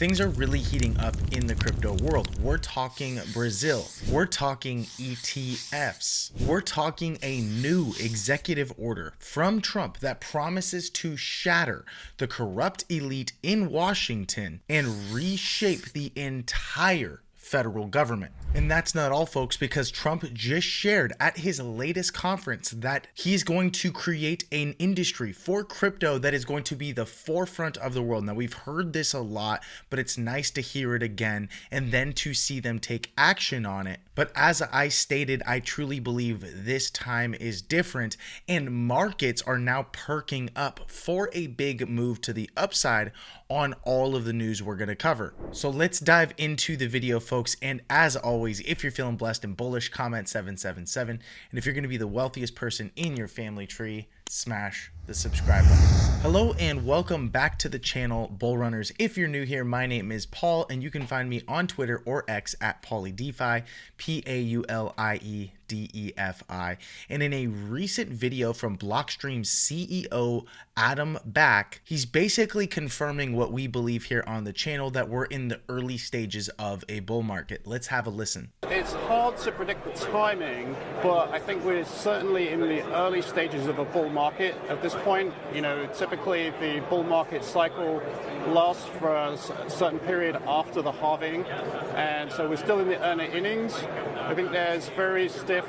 Things are really heating up in the crypto world. We're talking Brazil. We're talking ETFs. We're talking a new executive order from Trump that promises to shatter the corrupt elite in Washington and reshape the entire federal government. And that's not all, folks, because Trump just shared at his latest conference that he's going to create an industry for crypto that is going to be the forefront of the world. Now, we've heard this a lot, but it's nice to hear it again and then to see them take action on it. But as I stated, I truly believe this time is different, and markets are now perking up for a big move to the upside on all of the news we're going to cover. So let's dive into the video, folks. And as always, if you're feeling blessed and bullish, comment 777. And if you're going to be the wealthiest person in your family tree, smash the subscribe button. Hello and welcome back to the channel, Bull Runners. If you're new here, my name is Paul, and you can find me on Twitter or X at PauliDeFi, PauliDeFi. And in a recent video from Blockstream's CEO Adam Back, he's basically confirming what we believe here on the channel, that we're in the early stages of a bull market. Let's have a listen. It's hard to predict the timing, but I think we're certainly in the early stages of a bull market at this point. You know, typically the bull market cycle lasts for a certain period after the halving, and so we're still in the early innings. I think there's very stiff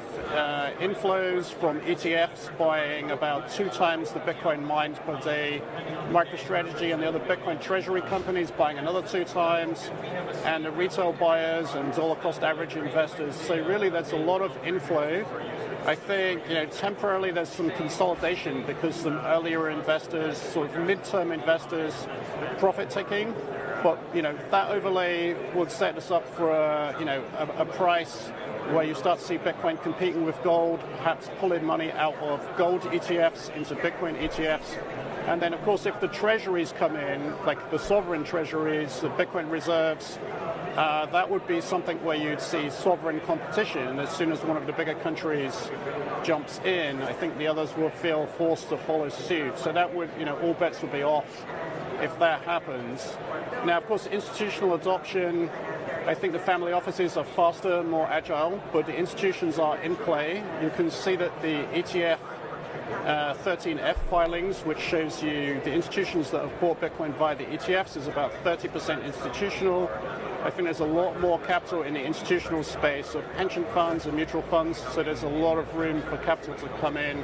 inflows from ETFs buying about 2 times the Bitcoin mined per day, MicroStrategy and the other Bitcoin treasury companies buying another 2 times, and the retail buyers and dollar cost average investors. So really there's a lot of inflow. I think, you know, temporarily there's some consolidation because some earlier investors, sort of midterm investors, profit taking. But, you know, that overlay would set us up for a price where you start to see Bitcoin competing with gold, perhaps pulling money out of gold ETFs into Bitcoin ETFs. And then, of course, if the treasuries come in, like the sovereign treasuries, the Bitcoin reserves, that would be something where you'd see sovereign competition. As soon as one of the bigger countries jumps in, I think the others will feel forced to follow suit. So that would, you know, all bets would be off if that happens. Now, of course, institutional adoption, I think the family offices are faster, more agile, but the institutions are in play. You can see that the ETF 13F filings, which shows you the institutions that have bought Bitcoin via the ETFs, is about 30% institutional. I think there's a lot more capital in the institutional space of pension funds and mutual funds, so there's a lot of room for capital to come in,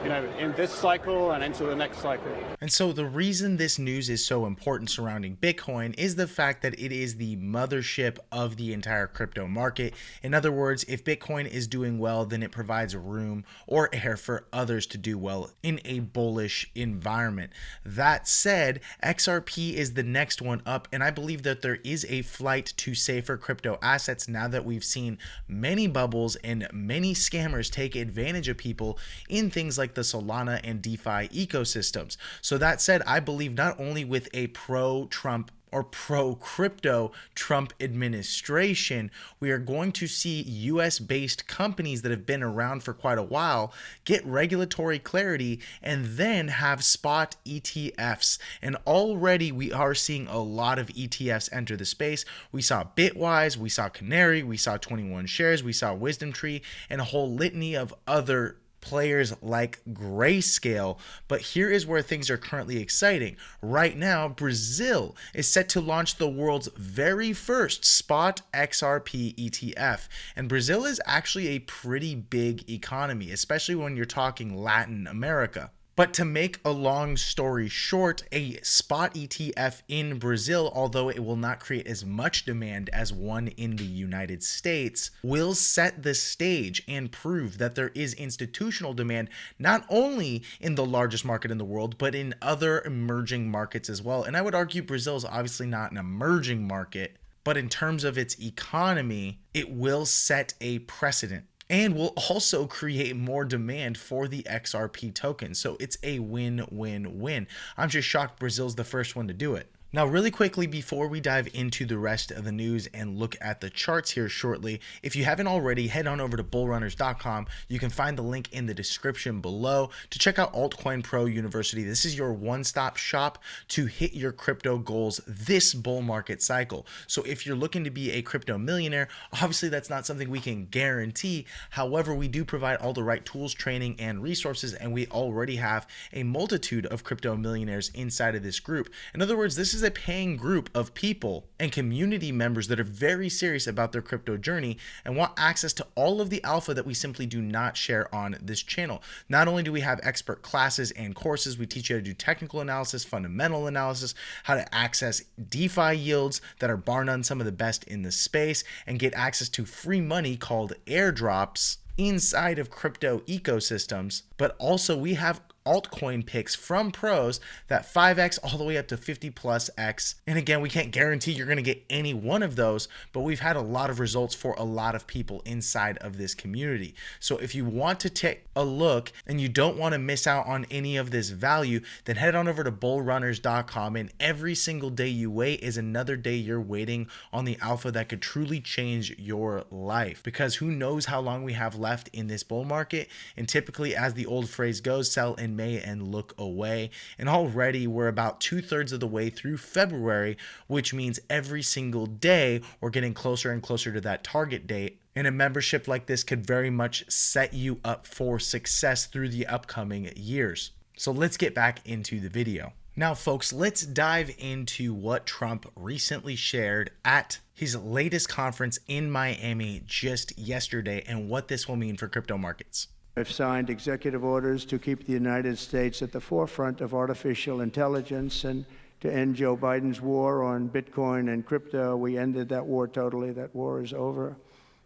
you know, in this cycle and into the next cycle. And so the reason this news is so important surrounding Bitcoin is the fact that it is the mothership of the entire crypto market. In other words, if Bitcoin is doing well, then it provides room or air for others to do well in a bullish environment. That said, XRP is the next one up, and I believe that there is a flight to safer crypto assets now that we've seen many bubbles and many scammers take advantage of people in things like the Solana and DeFi ecosystems. So that said, I believe not only with a pro-Trump or pro-crypto Trump administration, we are going to see US-based companies that have been around for quite a while get regulatory clarity and then have spot ETFs. And already we are seeing a lot of ETFs enter the space. We saw Bitwise, we saw Canary, we saw 21 Shares, we saw Wisdom Tree, and a whole litany of other players like Grayscale. But here is where things are currently exciting. Right now, Brazil is set to launch the world's very first spot XRP ETF. And Brazil is actually a pretty big economy, especially when you're talking Latin America. But to make a long story short, a spot ETF in Brazil, although it will not create as much demand as one in the United States, will set the stage and prove that there is institutional demand not only in the largest market in the world, but in other emerging markets as well. And I would argue Brazil is obviously not an emerging market, but in terms of its economy, it will set a precedent and will also create more demand for the XRP token. So it's a win-win-win. I'm just shocked Brazil's the first one to do it. Now, really quickly, before we dive into the rest of the news and look at the charts here shortly, if you haven't already, head on over to bullrunners.com. You can find the link in the description below to check out Altcoin Pro University. This is your one-stop shop to hit your crypto goals this bull market cycle. So if you're looking to be a crypto millionaire, obviously that's not something we can guarantee. However, we do provide all the right tools, training, and resources, and we already have a multitude of crypto millionaires inside of this group. In other words, this is a paying group of people and community members that are very serious about their crypto journey and want access to all of the alpha that we simply do not share on this channel. Not only do we have expert classes and courses, we teach you how to do technical analysis, fundamental analysis, how to access DeFi yields that are bar none some of the best in the space, and get access to free money called airdrops inside of crypto ecosystems. But also we have altcoin picks from pros that 5x all the way up to 50 plus x. And again, we can't guarantee you're going to get any one of those, but we've had a lot of results for a lot of people inside of this community. So if you want to take a look and you don't want to miss out on any of this value, then head on over to bullrunners.com, and every single day you wait is another day you're waiting on the alpha that could truly change your life, because who knows how long we have left in this bull market. And typically, as the old phrase goes, sell in May and look away. And already we're about 2/3 of the way through February, which means every single day we're getting closer and closer to that target date. And a membership like this could very much set you up for success through the upcoming years. So let's get back into the video. Now, folks, let's dive into what Trump recently shared at his latest conference in Miami just yesterday and what this will mean for crypto markets. I've signed executive orders to keep the United States at the forefront of artificial intelligence and to end Joe Biden's war on Bitcoin and crypto. We ended that war totally. That war is over.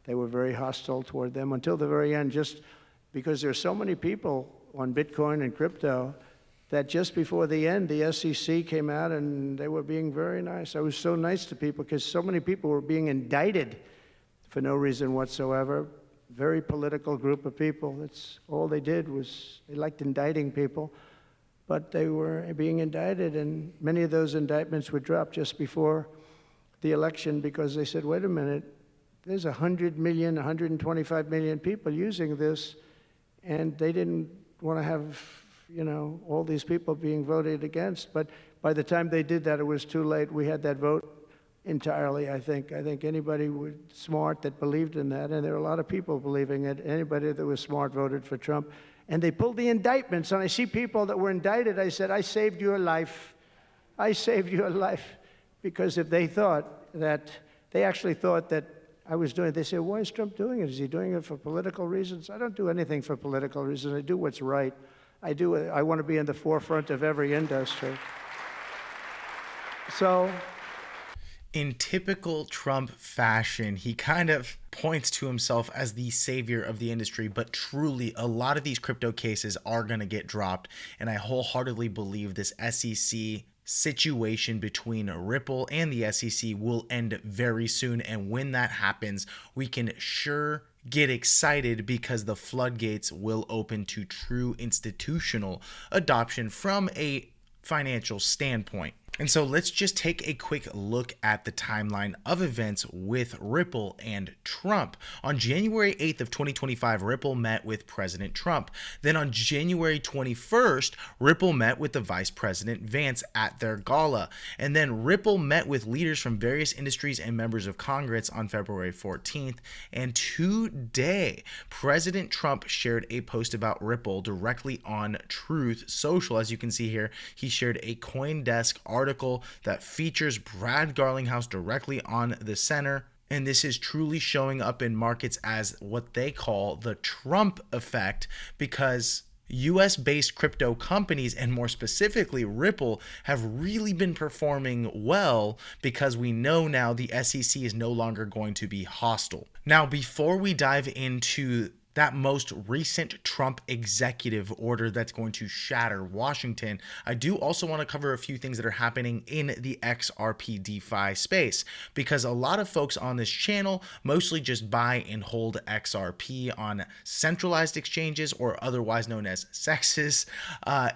They were very hostile toward them until the very end, just because there's so many people on Bitcoin and crypto that just before the end, the SEC came out and they were being very nice. I was so nice to people because so many people were being indicted for no reason whatsoever. Very political group of people. That's all they did, was they liked indicting people, but they were being indicted, and many of those indictments were dropped just before the election because they said, wait a minute, there's 100 million, 125 million people using this, and they didn't want to have, all these people being voted against. But by the time they did that, it was too late. We had that vote entirely, I think. I think anybody smart that believed in that, and there are a lot of people believing it, anybody that was smart voted for Trump. And they pulled the indictments, and I see people that were indicted. I said, I saved your life. I saved your life. Because if they thought that, they actually thought that I was doing it, they said, why is Trump doing it? Is he doing it for political reasons? I don't do anything for political reasons. I do what's right. I want to be in the forefront of every industry. So, in typical Trump fashion, he kind of points to himself as the savior of the industry, but truly a lot of these crypto cases are going to get dropped. And I wholeheartedly believe this SEC situation between Ripple and the SEC will end very soon. And when that happens, we can sure get excited because the floodgates will open to true institutional adoption from a financial standpoint. And so let's just take a quick look at the timeline of events with Ripple and Trump. On January 8th of 2025, Ripple met with President Trump. Then on January 21st, Ripple met with the Vice President Vance at their gala. And then Ripple met with leaders from various industries and members of Congress on February 14th. And today, President Trump shared a post about Ripple directly on Truth Social. As you can see here, he shared a CoinDesk article that features Brad Garlinghouse directly on the center. And this is truly showing up in markets as what they call the Trump effect, because US-based crypto companies, and more specifically Ripple, have really been performing well because we know now the SEC is no longer going to be hostile. Now, before we dive into that most recent Trump executive order that's going to shatter Washington, I do also want to cover a few things that are happening in the XRP DeFi space, because a lot of folks on this channel mostly just buy and hold XRP on centralized exchanges, or otherwise known as SEXs,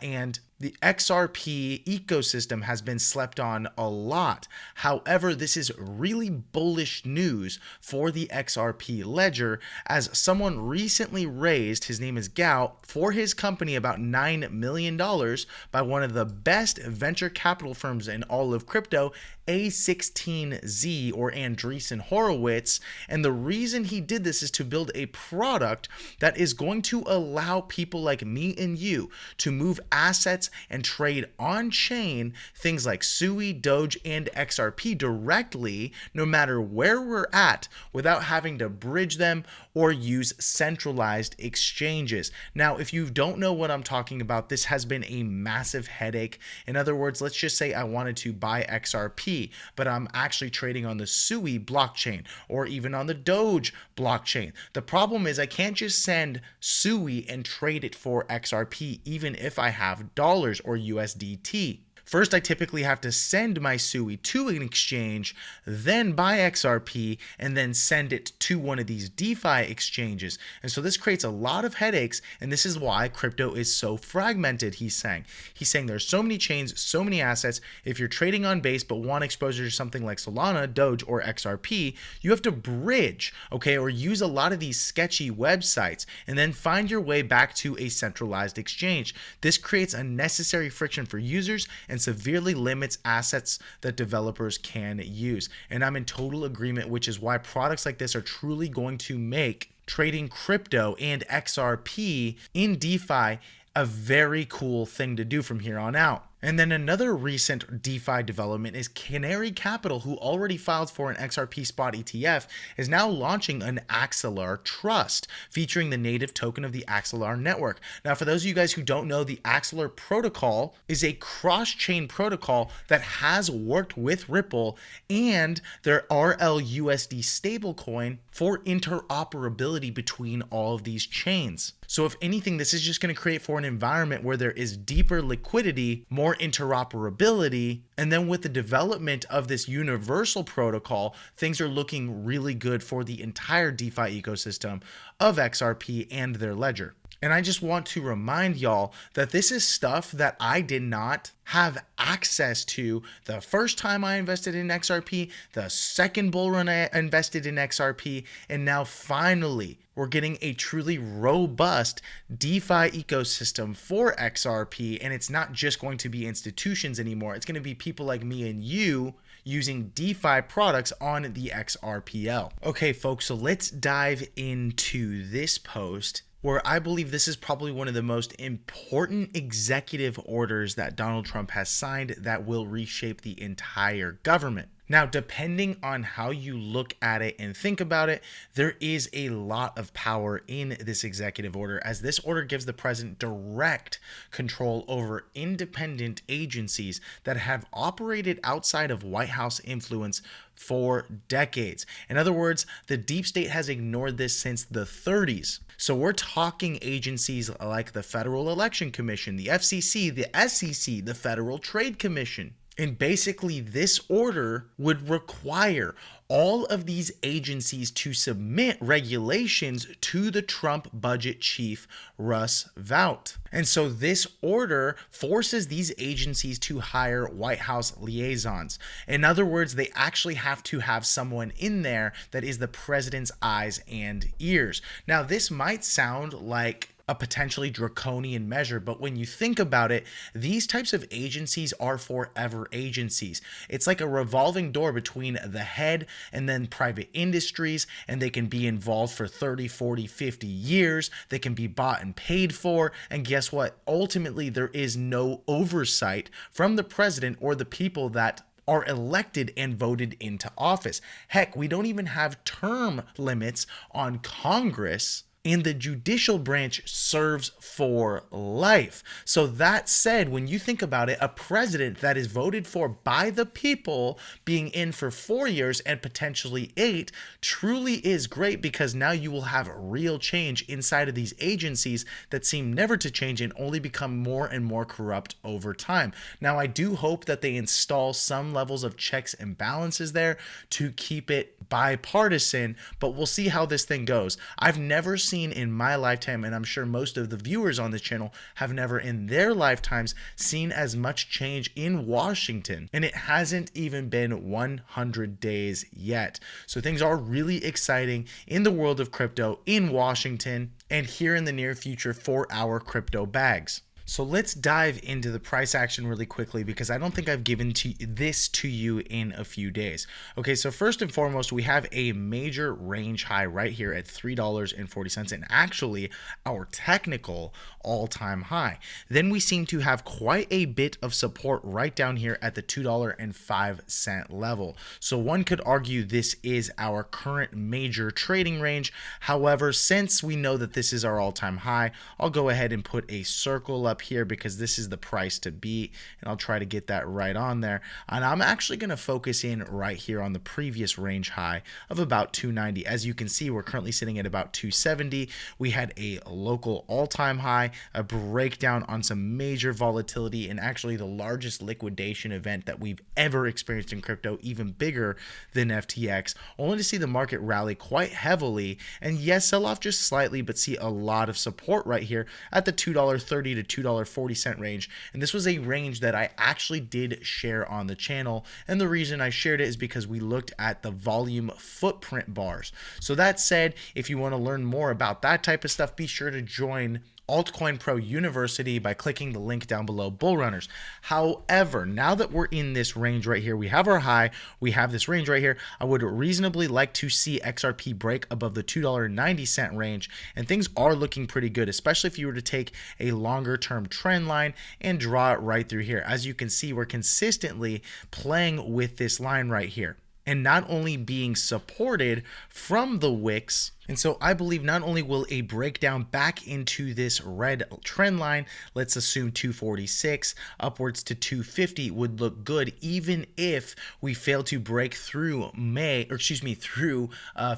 and The XRP ecosystem has been slept on a lot. However, this is really bullish news for the XRP ledger, as someone recently raised, his name is Gao, for his company about $9 million by one of the best venture capital firms in all of crypto, A16Z, or Andreessen Horowitz. And the reason he did this is to build a product that is going to allow people like me and you to move assets and trade on chain things like SUI, Doge, and XRP directly, no matter where we're at, without having to bridge them or use centralized exchanges. Now, if you don't know what I'm talking about, this has been a massive headache. In other words, let's just say I wanted to buy XRP, but I'm actually trading on the SUI blockchain or even on the Doge blockchain. The problem is I can't just send SUI and trade it for XRP, even if I have dollars or USDT. First, I typically have to send my SUI to an exchange, then buy XRP, and then send it to one of these DeFi exchanges. And so this creates a lot of headaches, and this is why crypto is so fragmented, he's saying. He's saying there's so many chains, so many assets. If you're trading on Base but want exposure to something like Solana, Doge, or XRP, you have to bridge, okay, or use a lot of these sketchy websites, and then find your way back to a centralized exchange. This creates unnecessary friction for users and severely limits assets that developers can use. And I'm in total agreement, which is why products like this are truly going to make trading crypto and XRP in DeFi a very cool thing to do from here on out. And then another recent DeFi development is Canary Capital, who already filed for an XRP spot ETF, is now launching an Axelar Trust featuring the native token of the Axelar network. Now, for those of you guys who don't know, the Axelar protocol is a cross-chain protocol that has worked with Ripple and their RLUSD stablecoin for interoperability between all of these chains. So if anything, this is just going to create for an environment where there is deeper liquidity, more interoperability, and then with the development of this universal protocol, things are looking really good for the entire DeFi ecosystem of XRP and their ledger. And I just want to remind y'all that this is stuff that I did not have access to the first time I invested in XRP, the second bull run I invested in XRP, and now finally we're getting a truly robust DeFi ecosystem for XRP. And it's not just going to be institutions anymore. It's going to be people like me and you using DeFi products on the XRPL. Okay, folks, so let's dive into this post, where I believe this is probably one of the most important executive orders that Donald Trump has signed that will reshape the entire government. Now, depending on how you look at it and think about it, there is a lot of power in this executive order, as this order gives the president direct control over independent agencies that have operated outside of White House influence for decades. In other words, the deep state has ignored this since the 30s. So we're talking agencies like the Federal Election Commission, the FCC, the SEC, the Federal Trade Commission. And basically, this order would require all of these agencies to submit regulations to the Trump budget chief, Russ Vought. And so this order forces these agencies to hire White House liaisons. In other words, they actually have to have someone in there that is the president's eyes and ears. Now, this might sound like a potentially draconian measure, but when you think about it, these types of agencies are forever agencies. It's like a revolving door between the head and then private industries, and they can be involved for 30, 40, 50 years. They can be bought and paid for, and guess what? Ultimately, there is no oversight from the president or the people that are elected and voted into office. Heck, we don't even have term limits on Congress, and the judicial branch serves for life. So that said, when you think about it, a president that is voted for by the people being in for 4 years and potentially 8 truly is great, because now you will have real change inside of these agencies that seem never to change and only become more and more corrupt over time. Now, I do hope that they install some levels of checks and balances there to keep it bipartisan, but we'll see how this thing goes. I've never seen in my lifetime, and I'm sure most of the viewers on this channel have never in their lifetimes seen as much change in Washington, and it hasn't even been 100 days yet. So things are really exciting in the world of crypto in Washington and here in the near future for our crypto bags. So let's dive into the price action really quickly, because I don't think I've given this to you in a few days. Okay, so first and foremost, we have a major range high right here at $3.40, and actually our technical all-time high. Then we seem to have quite a bit of support right down here at the $2.05 level. So one could argue this is our current major trading range. However, since we know that this is our all-time high, I'll go ahead and put a circle up here because this is the price to beat, and I'll try to get that right on there. And I'm actually going to focus in right here on the previous range high of about 290. As you can see, we're currently sitting at about 270. We had a local all-time high, a breakdown on some major volatility, and actually the largest liquidation event that we've ever experienced in crypto, even bigger than FTX, only to see the market rally quite heavily, and yes, sell off just slightly, but see a lot of support right here at the $2.30 to $2.40 range. And this was a range that I actually did share on the channel, and the reason I shared it is because we looked at the volume footprint bars. So that said, if you want to learn more about that type of stuff, be sure to join Altcoin Pro University by clicking the link down below, Bull Runners. However, now that we're in this range right here, we have our high, we have this range right here, I would reasonably like to see XRP break above the $2.90 range, and things are looking pretty good, especially if you were to take a longer term trend line and draw it right through here. As you can see, we're consistently playing with this line right here, and not only being supported from the wicks. And so I believe not only will a breakdown back into this red trend line, let's assume 246 upwards to 250 would look good, even if we fail to break through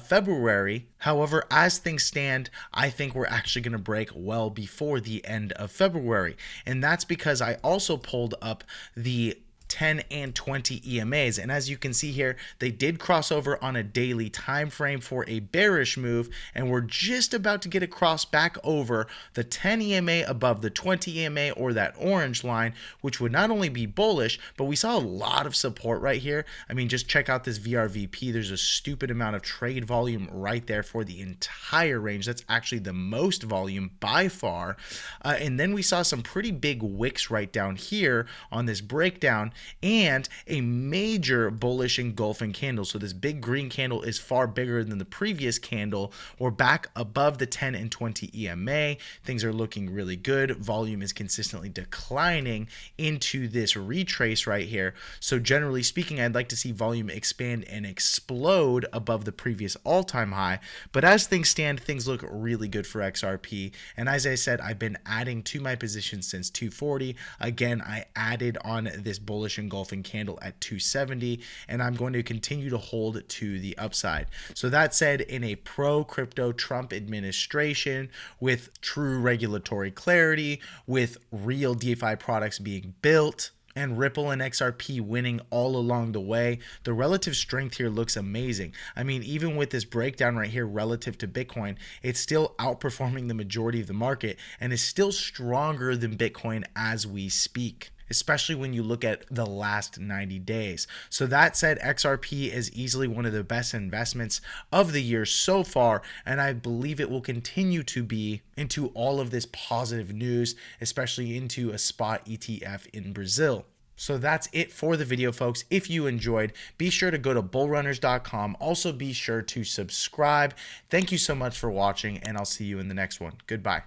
February. However, as things stand, I think we're actually going to break well before the end of February. And that's because I also pulled up the 10 and 20 EMAs, and as you can see here, they did cross over on a daily time frame for a bearish move, and we're just about to get across back over the 10 EMA above the 20 EMA, or that orange line, which would not only be bullish, but we saw a lot of support right here. I mean, just check out this VRVP. There's a stupid amount of trade volume right there for the entire range. That's actually the most volume by far. And then we saw some pretty big wicks right down here on this breakdown, and a major bullish engulfing candle. So this big green candle is far bigger than the previous candle. We're back above the 10 and 20 EMA. Things are looking really good. Volume is consistently declining into this retrace right here. So generally speaking, I'd like to see volume expand and explode above the previous all-time high. But as things stand, things look really good for XRP. And as I said, I've been adding to my position since 240. Again, I added on this bullish engulfing candle at 270, and I'm going to continue to hold to the upside. So that said, in a pro-crypto Trump administration with true regulatory clarity, with real DeFi products being built, and Ripple and XRP winning all along the way, the relative strength here looks amazing. I mean, even with this breakdown right here relative to Bitcoin, it's still outperforming the majority of the market and is still stronger than Bitcoin as we speak, especially when you look at the last 90 days. So that said, XRP is easily one of the best investments of the year so far, and I believe it will continue to be into all of this positive news, especially into a spot ETF in Brazil. So that's it for the video, folks. If you enjoyed, be sure to go to bullrunners.com. Also, be sure to subscribe. Thank you so much for watching, and I'll see you in the next one. Goodbye.